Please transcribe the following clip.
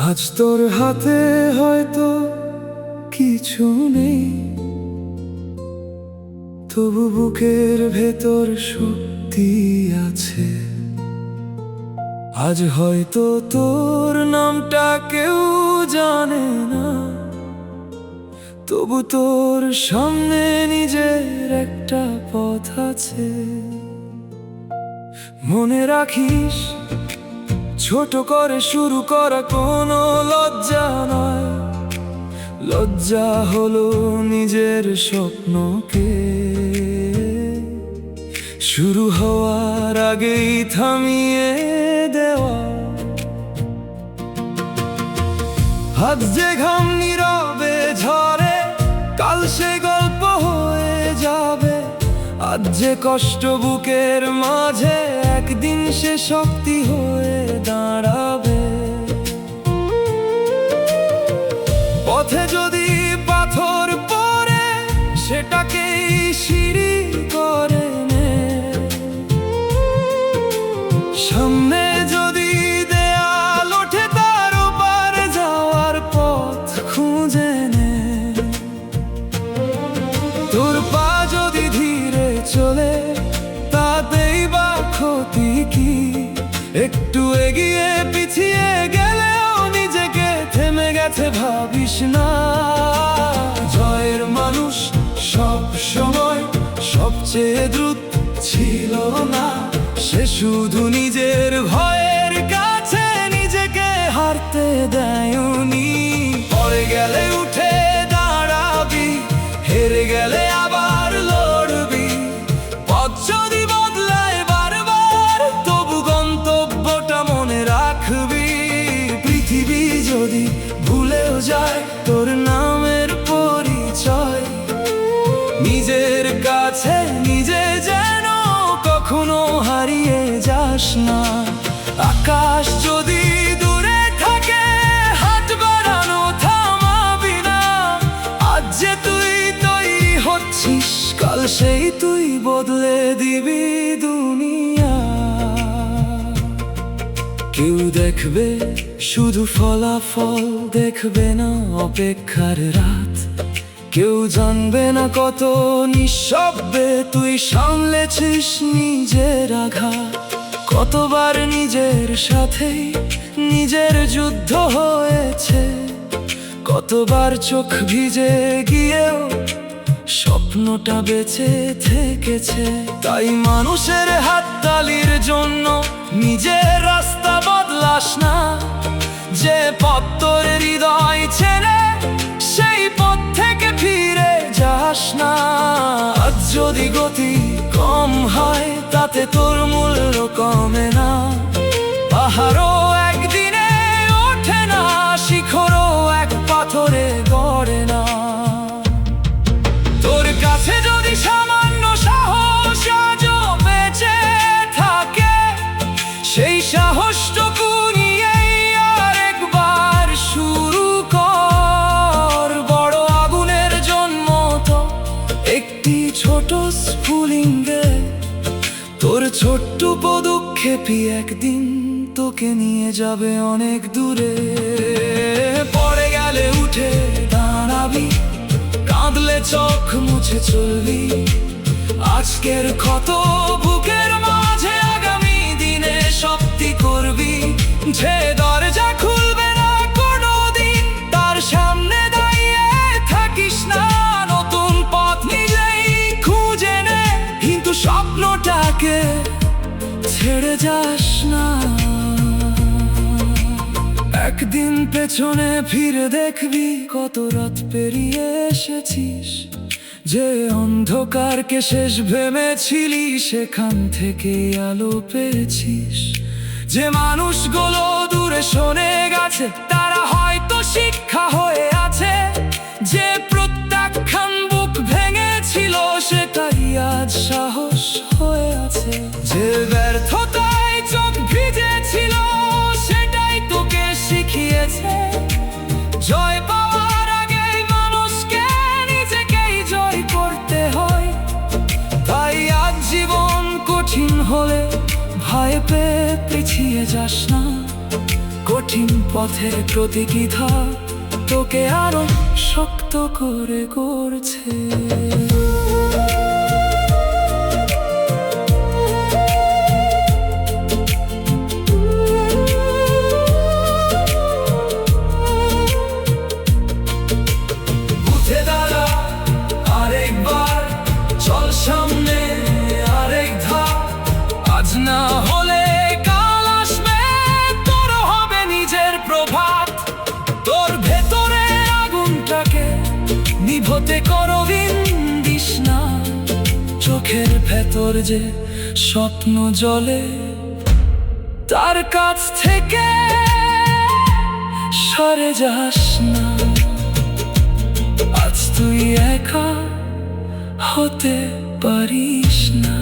আজ তোর হাতে হয়তো কিছু নেই, তবু বুকের ভেতর শক্তি আছে। আজ হয়তো তোর নামটা কেউ জানে না, তবু তোর সামনে নিজের একটা পথ আছে। মনে রাখিস, ছোট করে শুরু করা কোনো লজ্জা নয়। লজ্জা হলো নিজের স্বপ্নকে শুরু হওয়ার আগেই থামিয়ে দেওয়া। আজ যে ঘাম নীরবে ঝরে, কাল সে গল্প হয়ে যাবে। আজ যে কষ্ট বুকের মাঝে, একদিন সে শক্তি হয়ে দাঁড়াবে। পথে যদি পাথর পড়ে, সেটাকেই সিঁড়ি করে নে। সামনে যদি দেয়াল ওঠে, তার ওপারে যাওয়ার পথ খুঁজে নে। তোর পা যদি ধীরে চলে, তাতেই বা ক্ষতি কি? একটু এগিয়ে পিছিয়ে গেলেও নিজেকে থেমে গেছে ভাবিস না। জয়ের মানুষ সব সময় সবচেয়ে দ্রুত ছিল না, সে শুধু নিজের ভয়ের কাছে নিজেকে হারতে দেয়নি। পড়ে গেলে উঠে দাঁড়াবি, হেরে গেলে আবার লড়বি। পথ যদি বদলায় বারবার, তবু গন্তব্যটা মনে রাখবি। পৃথিবী যদি ভুলেও যায় তোর নামের পরিচয়, নিজের কাছে নিজে যেন কখনো হারিয়ে যাস না। আকাশ যদি দূরে থাকে, হাত বাড়ানো থামাবি না। আজ যে তুই তৈরি হচ্ছিস, কাল সেই তুই বদলে দিবি দুনিয়া। কেউ দেখবে শুধু ফলাফল, দেখবে না অপেক্ষার রাত। কেউ জানবে না কত নিঃশব্দে তুই সামলেছিস নিজের আঘাত। কতবার নিজের সাথেই নিজের যুদ্ধ হয়েছে, কতবার চোখ ভিজে গিয়েও স্বপ্নটা বেঁচে থেকেছে। তাই মানুষের হাততালির জন্য নিজের রাস্তা বদলাস না। যে পথ তোর হৃদয় ছেড়ে, সেই পথ থেকে ফিরে যাস না। আজ যদি গতি কম হয়, তাতে তোর মূল্য কমে না। পাহাড়ও একদিনে ওঠে না, শিখরও এক পাথরে গড়ে না। তোর কাছে যদি সামান্য সাহস আজও বেঁচে থাকে, সেই সাহসটুকু নিয়েই আরেকবার শুরু কর। বড় আগুনের জন্ম তো একটি ছোট স্ফুলিঙ্গে। তোর ছোট্ট পদক্ষেপই একদিন তোকে নিয়ে যাবে অনেক দূরে। পড়ে গেলে উঠে দাঁড়াবি, কাঁদলে চোখ মুছে চলবি। আজকের ক্ষত বুকের মাঝে আগামী দিনে শক্তি করবি। যে দরজা খুলবে না কোনোদিন, তার সামনে দাঁড়িয়ে থাকিস না। নতুন পথ নিজেই খুঁজে নে, কিন্তু স্বপ্নটাকে ছেড়ে যাস না। একদিন পেছনে ফিরে দেখবি, কত রাত পেরিয়ে এসেছিস। যে অন্ধকারকে শেষ ভেবেছিলি, সেখান থেকে আলো পেয়েছিস। যে মানুষগুলো দূরে সরে গেছে, তারা হয়তো শিক্ষা হয়ে আছে। যে প্রত্যাখ্যান বুক ভেঙেছিল, সেটাই আজ সাহস হয়ে আছে। যে ব্যর্থতায় চোখ ভিজেছিল, সেটাই তোকে শিখিয়েছে। জয় পাওয়ার আগে মানুষকে নিজেকেই জয় করতে হয়। তাই আজ জীবন কঠিন হলে ভয় পেয়ে পিছিয়ে যাস না। কঠিন পথে প্রতিটি ধাপ তোকে আরো শক্ত করে গড়ছে। উঠে দাঁড়া আরেকবার, চল সামনে আরেক ধাপ। আজ না হলে কাল আসবে, তোর হবে নিজের প্রভাত। তোর ভেতরে আগুনটাকে নিভতে কোনোদিন দিস না। চোখের ভেতর যে স্বপ্ন জ্বলে, তার কাছ থেকে সরে যাস না। আজ তুই একা হতে পারিস না।